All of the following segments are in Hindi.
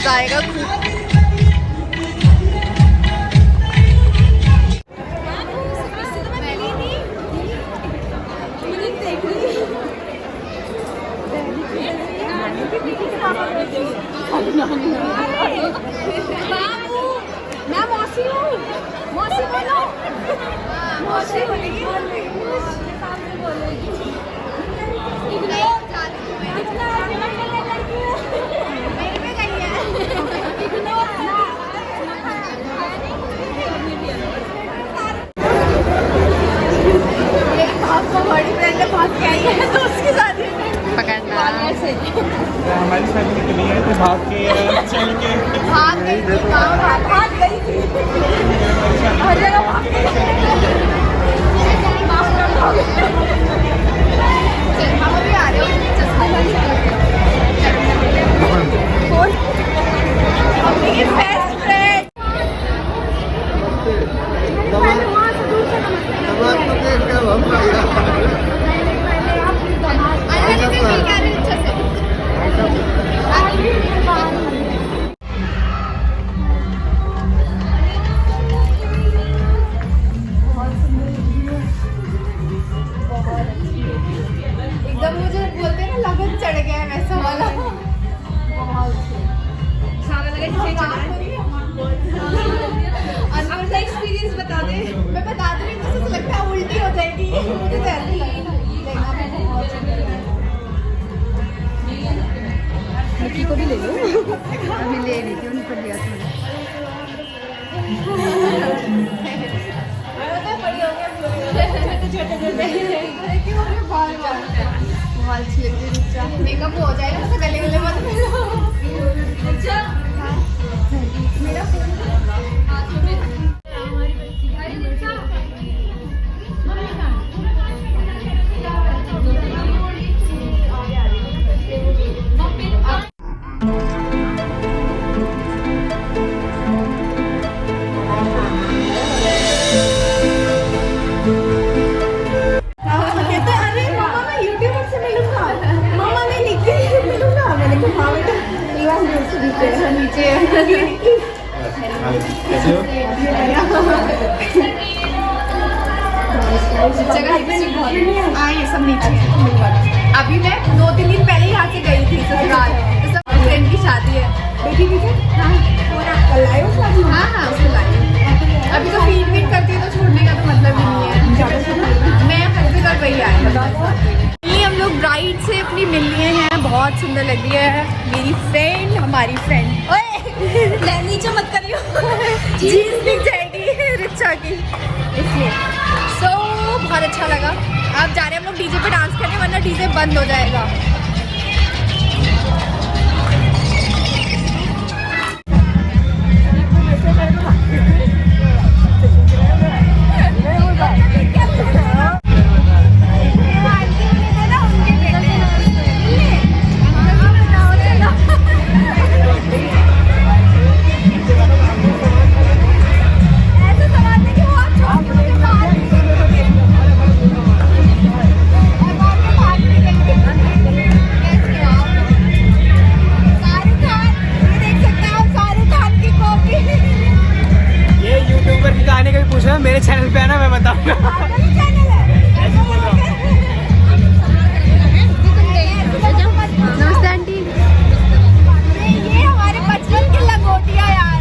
मजा आएगा खूब। मैं मौसी हूँ, मौसी बोलो, मौसी बोलेगी, बड़ी फ्रेंड है, भाग के आई है तो उसके साथ पकड़ना हमारी शादी निकली है तो भाग के चल के भाग गई थी, भाग गई थी, हर जगह भाग गई। हम अभी आ रहे हो अपनी बेस्ट फ्रेंड एकदम मुझे बोलते हैं ना लगन चढ़ गया है वैसा वाला। अपना एक्सपीरियंस बता दे। मैं बता दे रही हूँ, लगता है उल्टी हो जाएगी मुझे तो ऐसे लगता है। निकी को भी ले लो, अभी ले रही थी उनको लिया था। मेकअप हो जाएगा तो गले गले मत मेरा सब नीचे। अभी मैं 2-3 दिन पहले यहाँ से गई थी ससुराल, तो सब फ्रेंड की शादी है। बेटी भी हाँ उसको लाई। अभी तो फीड करती है तो छोड़ने का तो मतलब ही नहीं है। मैं हर जगह वही आई। हम लोग ब्राइड से अपनी मिल लिए हैं, बहुत सुंदर लग रही है मेरी फ्रेंड, हमारी फ्रेंड। ओए नीचे मत करियो जीन्स दिख जाएगी रिचा की, इसलिए बहुत अच्छा लगा। आप जा रहे हैं हम लोग डीजे पे डांस करने, वरना डीजे बंद हो जाएगा। मेरे चैनल पे है ना, मैं बताऊंगा। नमस्ते आंटी। ये हमारे बचपन की लंगोटियां यार।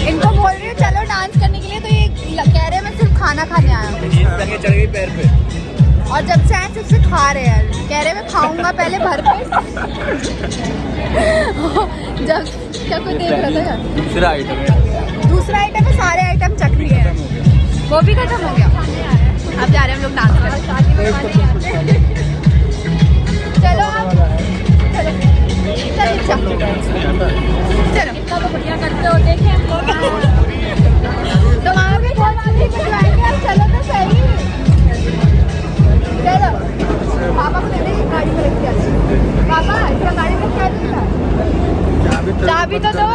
इनको बोल रही हूँ चलो डांस करने के लिए, तो ये कह रहे हैं मैं सिर्फ खाना खाने आया हूँ। चढ़ गई पैर पे। और जब से आए सिर्फ से खा रहे हैं, कह रहे मैं खाऊंगा पहले भर पेट। जब क्या कोई देख रहा था, दूसरा आइटम है, सारे आइटम चख लिए हैं, वो भी खत्म हो गया। अब जा रहे हैं हम लोग डांस करने। चलो चलो चलो बढ़िया करते हो, देखें हम लोग। तो वहाँ पे चलो तो सही। चलो पापा को दे दे गाड़ी में रख दिया। पापा इसका गाड़ी में क्या दिया? चाबी तो दो।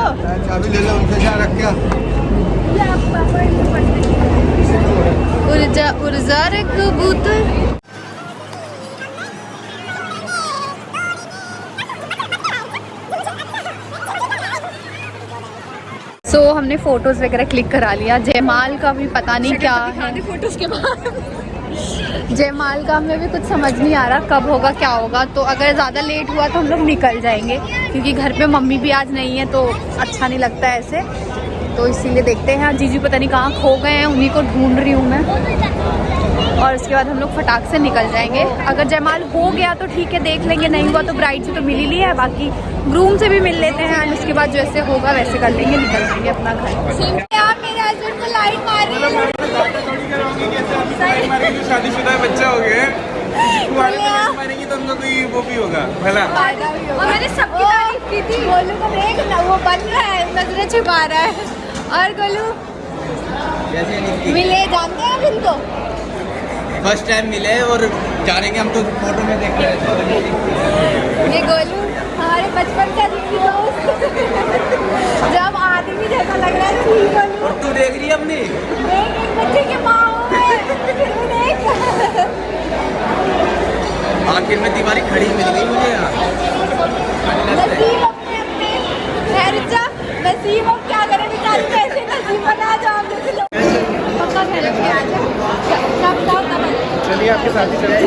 चाबी ले लो उनसे, क्या रख क्या? पापा उर्जा उर्जा रे कबूतर। सो हमने फोटोज वगैरह क्लिक करा लिया। जयमाल का भी पता नहीं क्या है फोटोज के बाद। जयमाल का हमें भी कुछ समझ नहीं आ रहा कब होगा क्या होगा। तो अगर ज़्यादा लेट हुआ तो हम लोग निकल जाएंगे, क्योंकि घर पे मम्मी भी आज नहीं है तो अच्छा नहीं लगता है ऐसे। तो इसीलिए देखते हैं। जीजू पता नहीं कहाँ खो गए हैं, उन्हीं को ढूंढ रही हूँ मैं। और उसके बाद हम लोग फटाक से निकल जाएंगे। अगर जयमाल हो गया तो ठीक है, देख लेंगे। नहीं हुआ तो ब्राइड से तो मिल ही लिया है, बाकी ग्रूम से भी मिल लेते हैं। एंड उसके बाद जैसे होगा वैसे कर लेंगे, निकल जाएंगे अपना घर। यार मेरे हस्बैंड को लाइट मार रही है। शादीशुदा बच्चा हो गया मारेंगी तो उनको कोई वो भी होगा भला। और मैंने सबकी तारीफ की थी। गोलू को देख ना, वो बन रहा है, नजरें छुपा रहा है। और गोलू मिले, जानते हैं आप इनको? फर्स्ट टाइम मिले और जानेंगे हम तो फोटो में देख रहे थे। ये गोलू हमारे बचपन का दोस्त। जब आदमी जैसा लग रहा है गोलू। और तू देख रही है अपनी? देख एक बच्चे के माँ हूँ मैं, फिर भी देख। आखिर में दीवारी खड़ी मिल गई मुझे यहाँ। नसीब अपने अपने खैर जा, नसीब अब क्या करें बेचारी, कैसे नसीब बना जाओ हम जैसे लोग। पक्का घर के आ जाओ, क्या बताओ तब। चलिए आपके साथ ही चलते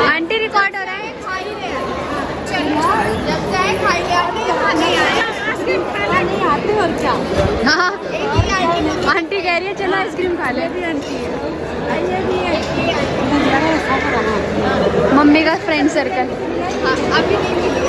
आंटी रिकॉर्ड हो रहा है। खा ही रहे हैं, जब चाहे खाई ले। आपने यहाँ नहीं आए, खाना नहीं आते और क्या। हाँ आंटी कह रही है चलो आइसक्रीम खा ले। भी आंटी मम्मी का फ्रेंड सर्कल। हाँ अभी नहीं मिली,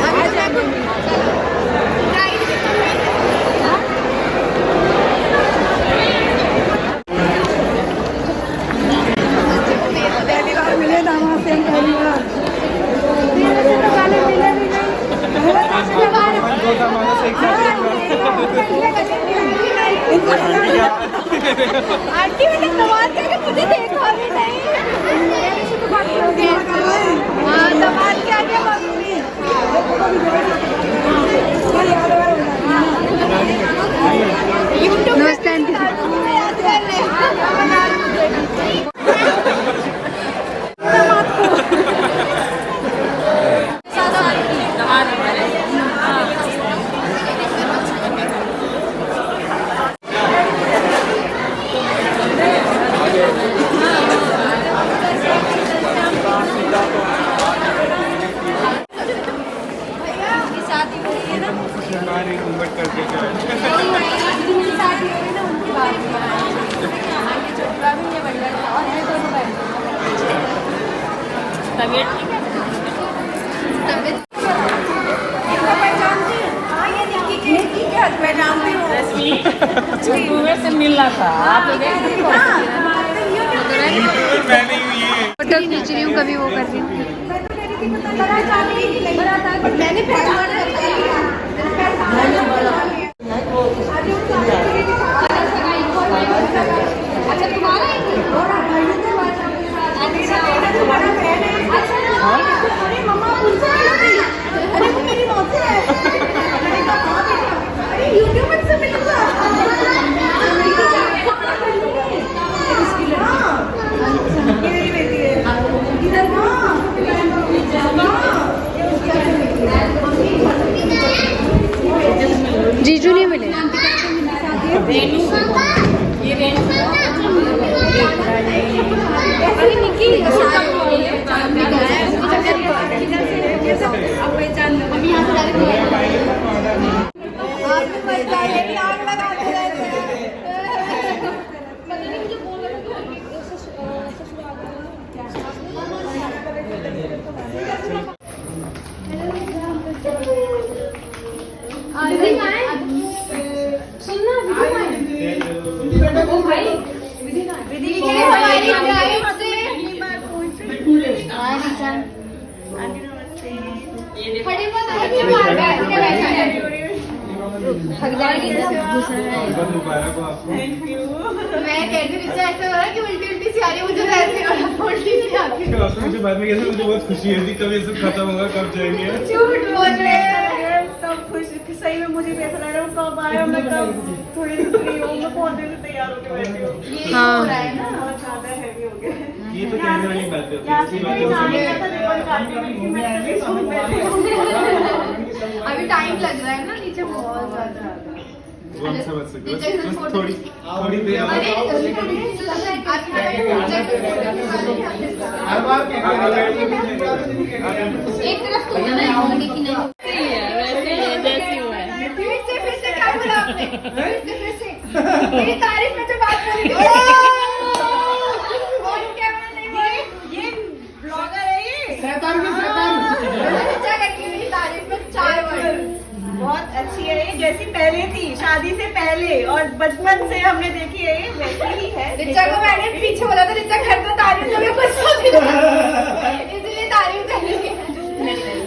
आंटी मैंने कमाल करके मुझे देखा भी नहीं। हाँ कमाल क्या क्या मम्मी। नमस्ते आंटी। से मिलना था आप फोटो खींच रही हूँ, कभी वो कर रही हूँ। जीजू नहीं मिले। मैं कहती हूँ ऐसा हो रहा है कि उल्टी उल्टी सी आ रही है, मुझे ऐसे हो रहा है उल्टी सी आती है। मुझे बाद में कैसे मुझे बहुत खुशी है, कब ये सब खत्म होगा, कब जाएंगे। झूठ बोल रहे हैं सब। मुझे भी ऐसा लग रहा है कब आया, मैं कब थोड़ी फ्री हूँ, मैं पौधे से तैयार होकर बैठी हूँ। ये हो रहा है ना। बहुत ज्यादा हैवी हो गया। ये तो कहने वाली बात है। यहाँ से कहीं जाने का था, रिबन काटने में कि मैं भी सूख बैठी हूँ। अभी टाइम लग रहा है ना नीचे बहुत ज्यादा। कौन सा बच सकता नीचे है? से बस फोटो थोड़ी देर अरे एक तरफ तो ना होगी कि नहीं फिर से क्या बोला आपने? फिर से मेरी तारीफ में जो बात करी थी और कैमरा नहीं बोले ये ब्लॉगर है ये शैतान अच्छा करके मेरी तारीफ में 4 वर्ड बहुत अच्छी है ये, जैसी पहले थी शादी से पहले और बचपन से हमने देखी है ये वैसी ही है। रिचा को मैंने पीछे बोला था रिचा घर में तारीफ करके गुस्सा दिला इसलिए तारीफ कर रही है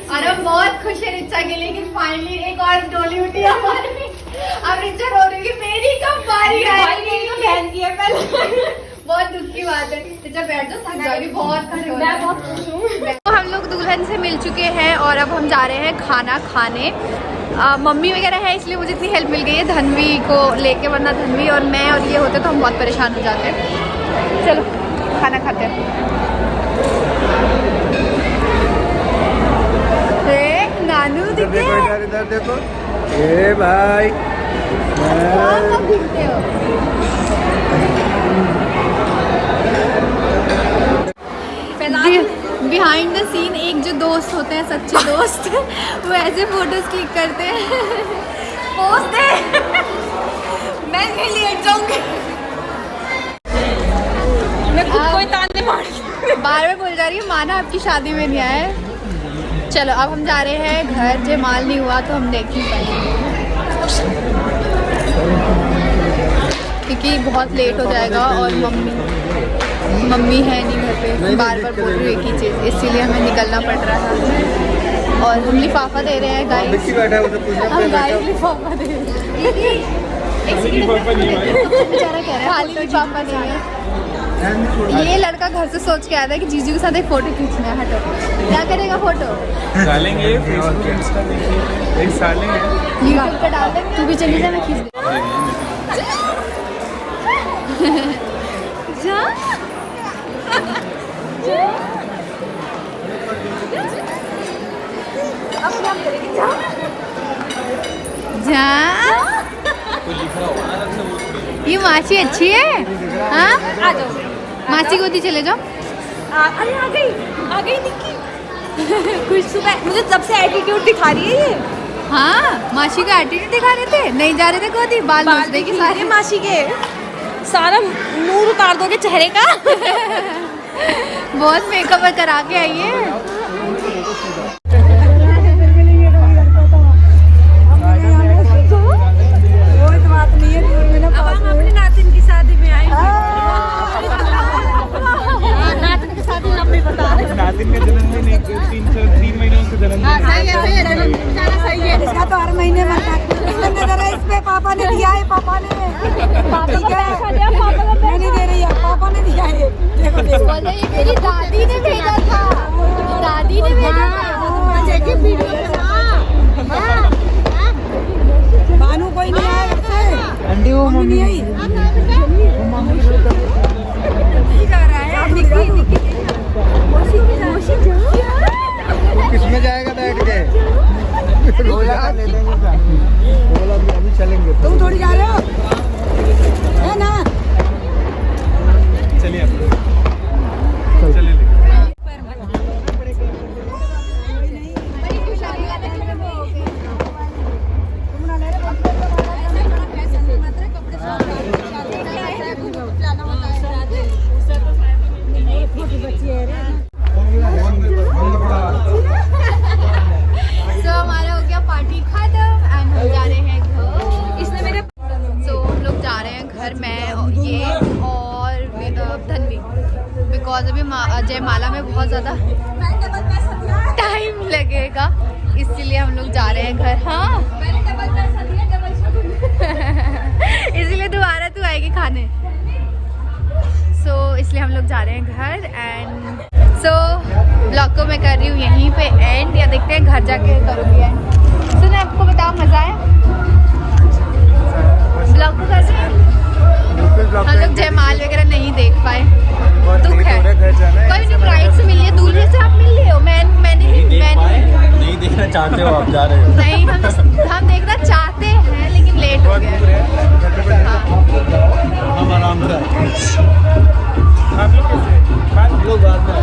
और हम बहुत खुश है रिचा के लिए कि फाइनली एक और डोली उठी हमारी। अब रिचा रो रही है मेरी कब बारी आएगी, बहन की है पहले। बहुत दुख की बात है। रिचा बैठ जाओ, थक जाओगी बहुत। मैं बहुत खुश हूँ। तो हम लोग दुल्हन से मिल चुके हैं और अब हम जा रहे हैं खाना खाने। मम्मी वगैरह है इसलिए मुझे इतनी हेल्प मिल गई है धनवी को लेके, वरना धनवी और मैं और ये होते तो हम बहुत परेशान हो जाते हैं। चलो खाना खाते हैं। नानू दिखे इधर देखो, ए भाई कब दिखते हो? बिहाइंड द सीन एक जो दोस्त होते हैं सच्चे दोस्त वो ऐसे फोटोज क्लिक करते हैं पोस्ट दे मैं नहीं लेट जाऊंगी। मैं खुद को ही ताने मार बार बार बोल जा रही हूँ माना आपकी शादी में नहीं आया। चलो अब हम जा रहे हैं घर। जयमाल नहीं हुआ तो हम देख ही पाएंगे क्योंकि बहुत लेट हो जाएगा और मम्मी है नहीं घर पे, बार बार बोल रही है एक ही चीज़, इसीलिए हमें निकलना पड़ रहा है। और हम लिफाफा दे रहे हैं गाइस, हम गाइस लिफाफा दे रहे हैं। बेचारा कह रहा है खाली लिफाफा नहीं है। ये लड़का घर से सोच के आया था कि जीजू के साथ एक फोटो खींचना है। हटो, क्या करेगा फोटो? डालेंगे फेसबुक इंस्टा देखिए, एक डालेंगे यूट्यूब पे डाल देंगे। तू भी चली जा, मैं खींच दे जा अब क्या करेंगे? जा ये मासी अच्छी है। हाँ आ जाओ मासी गोदी चले जाओ। अरे आ गई निक्की। खुश सुबह मुझे जब से एटीट्यूड दिखा रही है ये। हाँ मासी का एटीट्यूड दिखा रहे थे, नहीं जा रहे थे गोदी, बाल नोच देगी सारे मासी के, सारा नूर उतार दोगे चेहरे का। बहुत मेकअप करा के आई है। अब हम अपने नातिन की शादी में आए। नातिन की शादी लंबी बता रहे। नातिन का जन्मदिन 3 महीनों से जन्मदिन इसका तो हर महीने बनता है। इस पे पापा ने दिया है, पापा ने नहीं दे रही है, पापा ने दिया है। देखो देखो ये मेरी दादी ने भेजा था, दादी ने भेजा था। बानू कोई नहीं आया घर से, अंडी वो मम्मी नहीं आई। जा रहा है किसमें जाएगा बैठ के? रोला ले लेंगे क्या? रोला अभी चलेंगे। तुम थोड़ी जा रहे हो है ना? चलिए चलिए हमारा हो गया पार्टी खत्म एंड हम जा रहे हैं घर। इसने मेरे हम लोग जा रहे हैं घर, मैं और ये और धनवी, बिकॉज अभी जयमाला में बहुत ज़्यादा टाइम लगेगा, इसलिए हम लोग जा रहे हैं घर। हाँ इसलिए दोबारा तू आएगी खाने। इसलिए हम लोग जा रहे हैं घर एंड ब्लॉग को मैं कर रही हूँ यहीं पे एंड, या देखते हैं घर जाके करूँगी एंड। है आपको बताओ, मजा आया? ब्लॉग को कैसे? हम लोग जयमाल वगैरह नहीं देख पाए, दुख है। कोई नहीं, ब्राइड से मिलिए, दूल्हे से आप मिल लिए हो। मैंने नहीं देखना चाहते हो आप, जा रहे हो। नहीं, हम देखना चाहते हैं लेकिन लेट हो गया। हाँ। हम आराम से आप लोग कैसे? लोग बाद में